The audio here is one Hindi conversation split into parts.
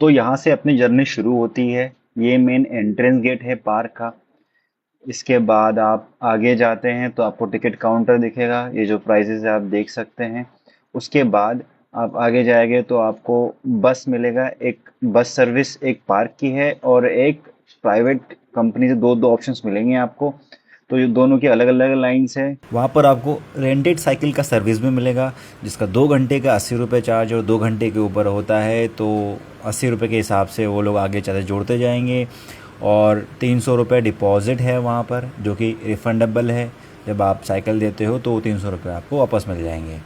तो यहाँ से अपनी जर्नी शुरू होती है। ये मेन एंट्रेंस गेट है पार्क का। इसके बाद आप आगे जाते हैं तो आपको टिकट काउंटर दिखेगा, ये जो प्राइजेस है आप देख सकते हैं। उसके बाद आप आगे जाएंगे तो आपको बस मिलेगा। एक बस सर्विस एक पार्क की है और एक प्राइवेट कंपनी से दो दो ऑप्शंस मिलेंगे आपको। तो ये दोनों की अलग अलग लाइन्स है। वहाँ पर आपको रेंटेड साइकिल का सर्विस भी मिलेगा, जिसका 2 घंटे का 80 रुपये चार्ज और 2 घंटे के ऊपर होता है तो 80 रुपये के हिसाब से वो लोग आगे चले जोड़ते जाएंगे। और 300 रुपये डिपॉज़िट है वहाँ पर, जो कि रिफ़ंडेबल है। जब आप साइकिल देते हो तो 300 रुपये आपको वापस मिल जाएंगे।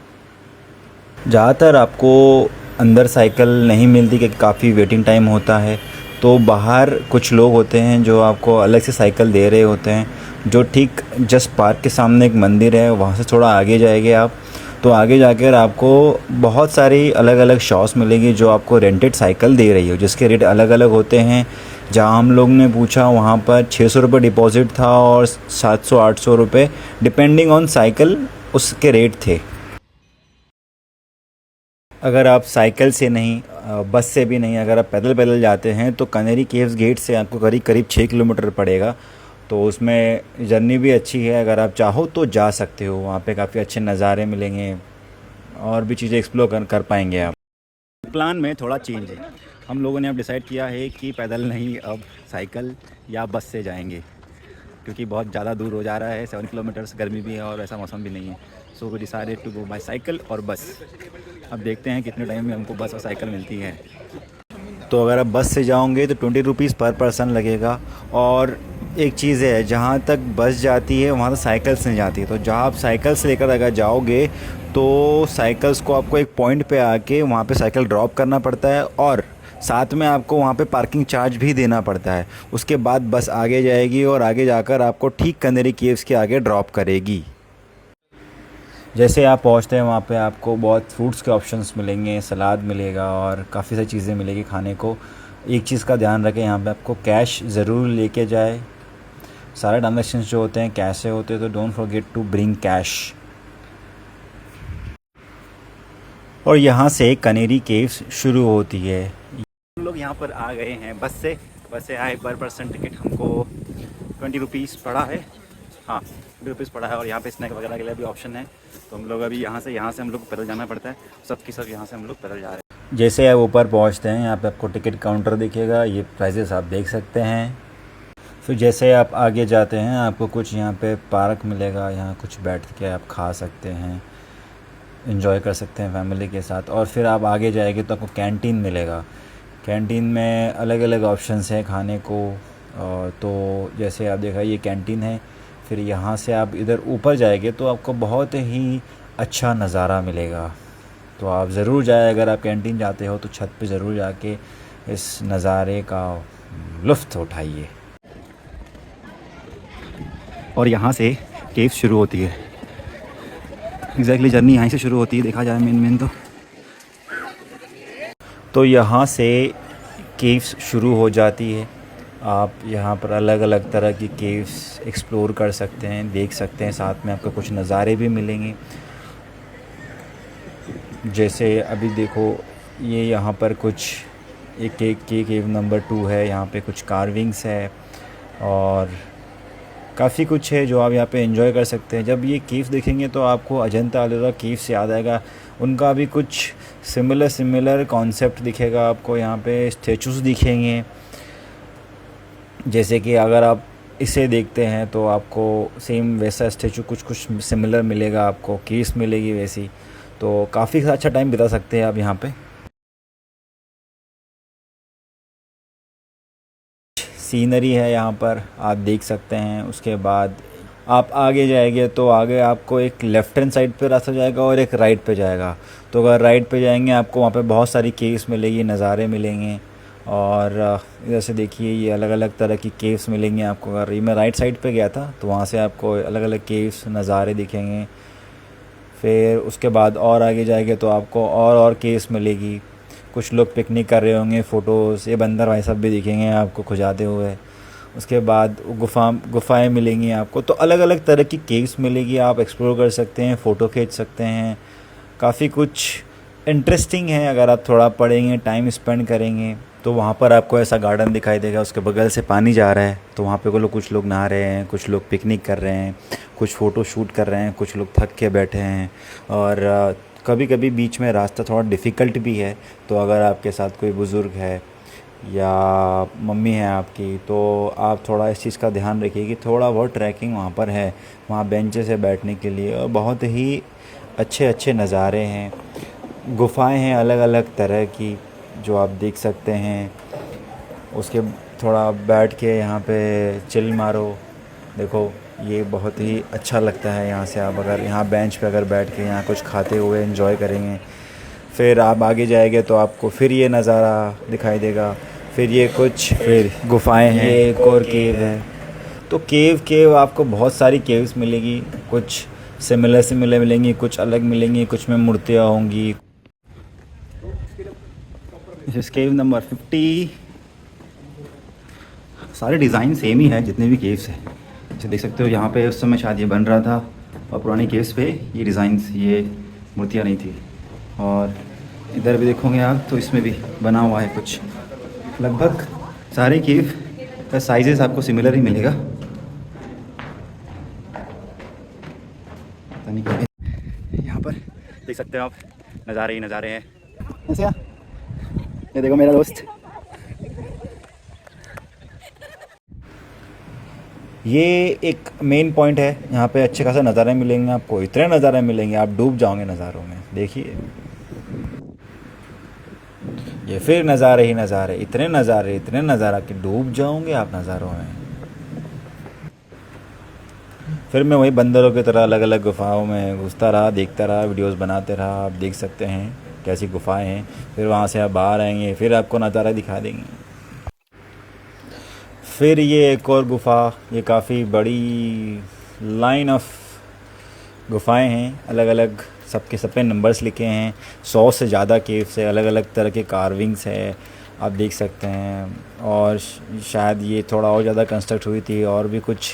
ज़्यादातर आपको अंदर साइकिल नहीं मिलती क्योंकि काफ़ी वेटिंग टाइम होता है, तो बाहर कुछ लोग होते हैं जो आपको अलग से साइकिल दे रहे होते हैं। जो ठीक जस्ट पार्क के सामने एक मंदिर है, वहाँ से थोड़ा आगे जाएंगे आप तो आगे जाकर आपको बहुत सारी अलग अलग शॉप्स मिलेंगी जो आपको रेंटेड साइकिल दे रही हो, जिसके रेट अलग अलग होते हैं। जहाँ हम लोग ने पूछा वहाँ पर 600 रुपये डिपॉज़िट था और 700-800 रुपये डिपेंडिंग ऑन साइकिल उसके रेट थे। अगर आप साइकिल से नहीं, बस से भी नहीं, अगर आप पैदल पैदल जाते हैं तो कनेरी केव्स गेट से आपको करीब करीब 6 किलोमीटर पड़ेगा। तो उसमें जर्नी भी अच्छी है, अगर आप चाहो तो जा सकते हो। वहाँ पे काफ़ी अच्छे नज़ारे मिलेंगे और भी चीज़ें एक्सप्लोर कर पाएंगे आप। प्लान में थोड़ा चेंज है, हम लोगों ने अब डिसाइड किया है कि पैदल नहीं, अब साइकिल या बस से जाएंगे, क्योंकि बहुत ज़्यादा दूर हो जा रहा है। 7 किलोमीटर्स, गर्मी भी है और ऐसा मौसम भी नहीं है। So we decided to go by cycle और बस। अब देखते हैं कितने टाइम में हमको बस और साइकिल मिलती है। तो अगर आप बस से जाओगे तो 20 रुपीज़ पर पर्सन लगेगा। और एक चीज़ है, जहाँ तक बस जाती है वहाँ तक साइकिल्स नहीं जाती, तो जहाँ आप साइकिल से लेकर अगर जाओगे तो साइकिल्स को आपको एक पॉइंट पे आके वहाँ पे साइकिल ड्रॉप करना पड़ता है और साथ में आपको वहाँ पे पार्किंग चार्ज भी देना पड़ता है। उसके बाद बस आगे जाएगी और आगे जाकर आपको ठीक कनेरी केव्स के आगे ड्रॉप करेगी। जैसे आप पहुंचते हैं वहाँ पे आपको बहुत फ्रूट्स के ऑप्शंस मिलेंगे, सलाद मिलेगा और काफ़ी सारी चीज़ें मिलेगी खाने को। एक चीज़ का ध्यान रखें, यहाँ पे आपको कैश ज़रूर लेके जाए। सारे ट्रांजेक्शन्स जो होते हैं कैश से होते हैं, तो don't forget to bring cash. और यहाँ से कनेरी केव्स शुरू होती है। हम लोग यहाँ पर आ गए हैं बस से आए। पर पर्सन टिकट हमको 20 रुपीज़ पड़ा है। हाँ, 20 रुपीज़ पड़ा है। और यहाँ पे स्नैक वगैरह के लिए भी ऑप्शन है। तो हम लोग अभी यहाँ से हम लोग पैदल जाना पड़ता है। सब यहाँ से हम लोग पैदल जा रहे हैं। जैसे आप ऊपर पहुँचते हैं यहाँ पे आपको टिकट काउंटर दिखेगा, ये प्राइजेस आप देख सकते हैं। फिर जैसे आप आगे जाते हैं आपको कुछ यहाँ पे पार्क मिलेगा, यहाँ कुछ बैठ के आप खा सकते हैं, एंजॉय कर सकते हैं फैमिली के साथ। और फिर आप आगे जाएंगे तो आपको कैंटीन मिलेगा। कैंटीन में अलग अलग ऑप्शंस हैं खाने को। तो जैसे आप देखा ये कैंटीन है। फिर यहाँ से आप इधर ऊपर जाएंगे तो आपको बहुत ही अच्छा नज़ारा मिलेगा। तो आप ज़रूर जाए, अगर आप कैंटीन जाते हो तो छत पे ज़रूर जाके इस नज़ारे का लुत्फ़ उठाइए। और यहाँ से केव शुरू होती है। एग्जैक्टली जर्नी यहाँ से शुरू होती है, देखा जाए मेन तो यहाँ से केव्स शुरू हो जाती है। आप यहाँ पर अलग अलग तरह की केव्स एक्सप्लोर कर सकते हैं, देख सकते हैं। साथ में आपको कुछ नज़ारे भी मिलेंगे। जैसे अभी देखो ये यहाँ पर कुछ एक केव नंबर 2 है, यहाँ पे कुछ कार्विंग्स है और काफ़ी कुछ है जो आप यहाँ पे एंजॉय कर सकते हैं। जब ये केव्स देखेंगे तो आपको अजंता एलोरा केव्स याद आएगा। उनका भी कुछ सिमिलर कॉन्सेप्ट दिखेगा आपको। यहाँ पे स्टैचूज़ दिखेंगे। जैसे कि अगर आप इसे देखते हैं तो आपको सेम वैसा स्टैचू कुछ सिमिलर मिलेगा आपको, केव्स मिलेगी वैसी। तो काफ़ी अच्छा टाइम बिता सकते हैं आप यहाँ पे। सीनरी है यहाँ पर आप देख सकते हैं। उसके बाद आप आगे जाएंगे तो आगे आपको एक लेफ़्ट हैंड साइड पे रास्ता जाएगा और एक राइट पे जाएगा। तो अगर राइट पे जाएंगे आपको वहाँ पे बहुत सारी केव्स मिलेगी, नज़ारे मिलेंगे। और इधर से देखिए ये अलग अलग तरह की केव्स मिलेंगी आपको। अगर ये मैं राइट साइड पे गया था तो वहाँ से आपको अलग अलग केव्स नज़ारे दिखेंगे। फिर उसके बाद और आगे जाएंगे तो आपको और केव्स मिलेगी। कुछ लोग पिकनिक कर रहे होंगे, फ़ोटोज़, ये बंदर भाई सब भी दिखेंगे आपको खुजाते हुए। उसके बाद गुफ़ाएँ मिलेंगी आपको। तो अलग अलग तरह की केव्स मिलेगी, आप एक्सप्लोर कर सकते हैं, फ़ोटो खींच सकते हैं। काफ़ी कुछ इंटरेस्टिंग है। अगर आप थोड़ा पढ़ेंगे, टाइम स्पेंड करेंगे, तो वहाँ पर आपको ऐसा गार्डन दिखाई देगा, उसके बगल से पानी जा रहा है, तो वहाँ पे कुछ लोग नहा रहे हैं, कुछ लोग पिकनिक कर रहे हैं, कुछ फ़ोटो शूट कर रहे हैं, कुछ लोग थक के बैठे हैं। और कभी कभी बीच में रास्ता थोड़ा डिफ़िकल्ट भी है, तो अगर आपके साथ कोई बुज़ुर्ग है या मम्मी है आपकी, तो आप थोड़ा इस चीज़ का ध्यान रखिए कि थोड़ा बहुत ट्रैकिंग वहाँ पर है, वहाँ बेंचेस है बैठने के लिए, और बहुत ही अच्छे अच्छे नज़ारे हैं। गुफ़ाएं हैं अलग अलग तरह की जो आप देख सकते हैं। उसके थोड़ा बैठ के यहाँ पे चिल मारो। देखो ये बहुत ही अच्छा लगता है। यहाँ से आप अगर यहाँ बेंच पे अगर बैठ के यहाँ कुछ खाते हुए एंजॉय करेंगे, फिर आप आगे जाएंगे तो आपको फिर ये नज़ारा दिखाई देगा, फिर गुफ़ाएं हैं, ये एक और केव है। तो केव आपको बहुत सारी केव्स मिलेगी, कुछ सिमिलर मिलेंगी, कुछ अलग मिलेंगी, कुछ में मूर्तियाँ होंगी। इस केव नंबर 50 सारे डिज़ाइन सेम ही है जितने भी केव्स हैं। जैसे देख सकते हो यहाँ पे उस समय शायद ये बन रहा था, और पुरानी केव्स पे ये डिज़ाइंस, ये मूर्तियाँ नहीं थी। और इधर भी देखोगे आप तो इसमें भी बना हुआ है कुछ। लगभग सारे केव का साइजेस आपको सिमिलर ही मिलेगा। यहाँ पर देख सकते हो आप नज़ारे ही नज़ारे हैं। ऐसे ये देखो मेरा दोस्त, ये एक मेन पॉइंट है। यहाँ पे अच्छे खासा नज़ारे मिलेंगे आपको, इतने नज़ारे मिलेंगे आप डूब जाओगे नज़ारों में। देखिए ये फिर नज़ारे ही नज़ारे, इतने नज़ारा कि डूब जाओगे आप नज़ारों में। फिर मैं वही बंदरों की तरह अलग अलग गुफाओं में घुसता रहा, देखता रहा, वीडियोस बनाते रहा। आप देख सकते हैं कैसी गुफाएं हैं। फिर वहाँ से आप बाहर आएंगे, फिर आपको नज़ारा दिखा देंगे। फिर ये एक और गुफ़ा, ये काफ़ी बड़ी लाइन ऑफ गुफ़ाएं हैं, अलग अलग सब पे नंबर्स लिखे हैं। 100 से ज़्यादा केव्स है, अलग अलग तरह के कार्विंग्स है, आप देख सकते हैं। और शायद ये थोड़ा और ज़्यादा कंस्ट्रक्ट हुई थी, और भी कुछ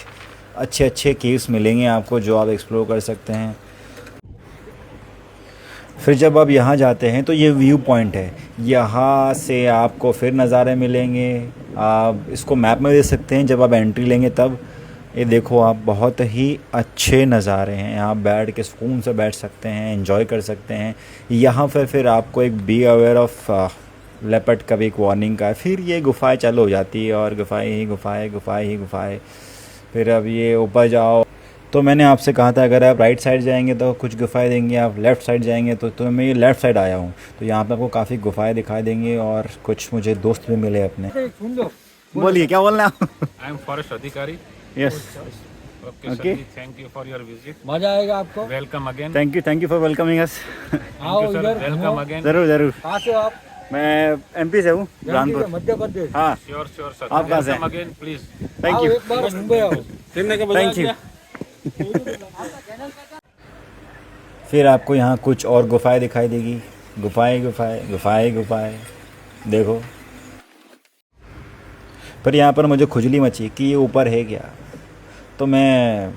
अच्छे अच्छे केव्स मिलेंगे आपको जो आप एक्सप्लोर कर सकते हैं। फिर जब आप यहाँ जाते हैं तो ये व्यू पॉइंट है, यहाँ से आपको फिर नज़ारे मिलेंगे। आप इसको मैप में देख सकते हैं जब आप एंट्री लेंगे तब। ये देखो आप, बहुत ही अच्छे नज़ारे हैं, यहाँ बैठ के सुकून से बैठ सकते हैं, एंजॉय कर सकते हैं। यहाँ फिर आपको एक बी अवेयर ऑफ लेपर्ड का भी एक वार्निंग का है। फिर ये गुफाएं चालू हो जाती है, और गुफाएं। फिर अब ये ऊपर जाओ, तो मैंने आपसे कहा था अगर आप राइट साइड जाएंगे तो कुछ गुफाएं देंगे, आप लेफ़्ट साइड जाएंगे तो मैं ये लेफ़्ट साइड आया हूँ। तो यहाँ पे आपको काफ़ी गुफाएं दिखाई देंगे, और कुछ मुझे दोस्त भी मिले अपने। बोलिए क्या बोलना है? आई एम फॉरेस्ट अधिकारी। Yes, okay, thank you for your visit. मजा आएगा आपको। Welcome again. Thank you for welcoming us. आओ इधर, वेलकम अगेन। ज़रूर। कहाँ से हो आप? मैं एमपी से हूँ, बुरहानपुर। मध्य प्रदेश। हाँ, श्योर सर। आप कहाँ से हैं? Again please. Thank you. एक बार मुंबई आओ। Thank you. फिर आपको यहाँ कुछ और गुफाएं दिखाई देगी, गुफाएं। देखो, पर यहाँ पर मुझे खुजली मची कि ये ऊपर है क्या, तो मैं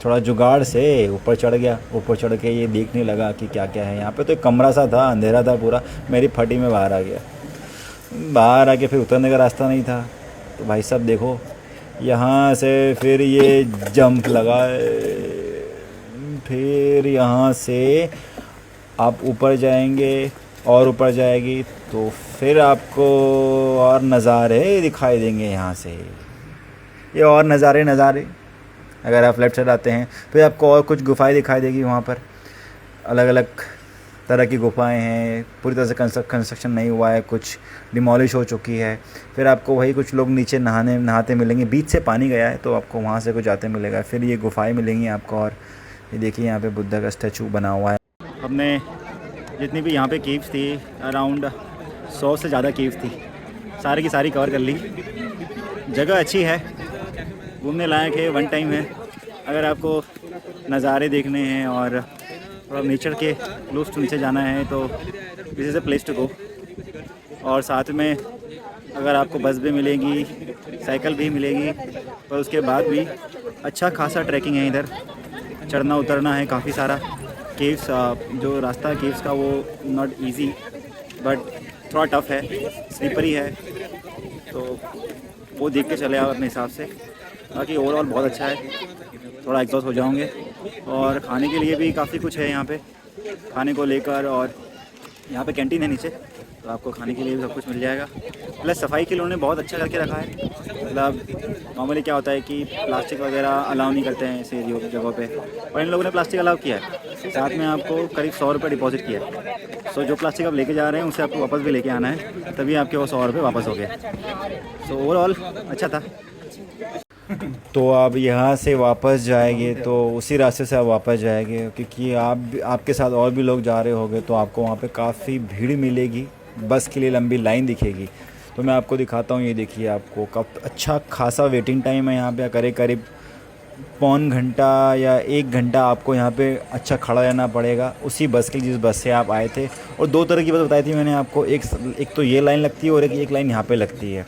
थोड़ा जुगाड़ से ऊपर चढ़ गया। ऊपर चढ़ के ये देखने लगा कि क्या क्या है यहाँ पे। तो एक कमरा सा था, अंधेरा था पूरा, मेरी फटी में बाहर आ गया। बाहर आके फिर उतरने का रास्ता नहीं था, तो भाई साहब देखो यहाँ से फिर ये जंप लगाए, फिर यहाँ से आप ऊपर जाएंगे और ऊपर जाएगी तो फिर आपको और नज़ारे दिखाई देंगे। यहाँ से ये और नज़ारे अगर आप लेफ़्ट साइड आते हैं फिर आपको और कुछ गुफाएं दिखाई देगी। वहाँ पर अलग अलग तरह की गुफाएं हैं, पूरी तरह से कंस्ट्रक्शन नहीं हुआ है, कुछ डिमोलिश हो चुकी है। फिर आपको वही कुछ लोग नीचे नहाते मिलेंगे, बीच से पानी गया है तो आपको वहाँ से कुछ जाते मिलेगा। फिर ये गुफाएं मिलेंगी आपको। और ये देखिए यहाँ पे बुद्धा का स्टैचू बना हुआ है। हमने जितनी भी यहाँ पे केव्स थी, अराउंड 100 से ज़्यादा केव्स थी, सारी की सारी कवर कर ली। जगह अच्छी है, घूमने लायक है, वन टाइम है। अगर आपको नज़ारे देखने हैं और थोड़ा नेचर के क्लोज टू नीचे जाना है तो this is a place to go. और साथ में अगर आपको बस भी मिलेगी, साइकिल भी मिलेगी, पर उसके बाद भी अच्छा खासा ट्रैकिंग है। इधर चढ़ना उतरना है काफ़ी सारा, केव्स जो रास्ता है केव्स का वो नॉट इजी बट थोड़ा टफ है, स्लिपरी है, तो वो देख के चले आओ अपने हिसाब से। बाकी ओवरऑल बहुत अच्छा है, थोड़ा एग्जॉस्ट हो जाओगे। और खाने के लिए भी काफ़ी कुछ है यहाँ पे खाने को लेकर, और यहाँ पे कैंटीन है नीचे, तो आपको खाने के लिए भी सब कुछ मिल जाएगा। प्लस सफाई के लिए उन्होंने बहुत अच्छा करके रखा है। मतलब नॉर्मली क्या होता है कि प्लास्टिक वगैरह अलाउ नहीं करते हैं ऐसे जगहों पे, और इन लोगों ने प्लास्टिक अलाउ किया है। साथ में आपको करीब 100 रुपये डिपॉजिट किया है। सो जो प्लास्टिक आप लेके जा रहे हैं उसे आपको वापस भी लेके आना है, तभी आपके वो 100 रुपये वापस हो गए। सो ओवरऑल अच्छा था। तो आप यहाँ से वापस जाएंगे तो उसी रास्ते से आप वापस जाएंगे, क्योंकि आपके साथ और भी लोग जा रहे होंगे, तो आपको वहाँ पे काफ़ी भीड़ मिलेगी, बस के लिए लंबी लाइन दिखेगी। तो मैं आपको दिखाता हूँ, ये देखिए आपको कब अच्छा खासा वेटिंग टाइम है यहाँ पे, करीब पौन घंटा या 1 घंटा आपको यहाँ पे अच्छा खड़ा रहना पड़ेगा उसी बस के लिए जिस बस से आप आए थे। और 2 तरह की बस बताई थी मैंने आपको, एक तो ये लाइन लगती है और एक लाइन यहाँ पे लगती है।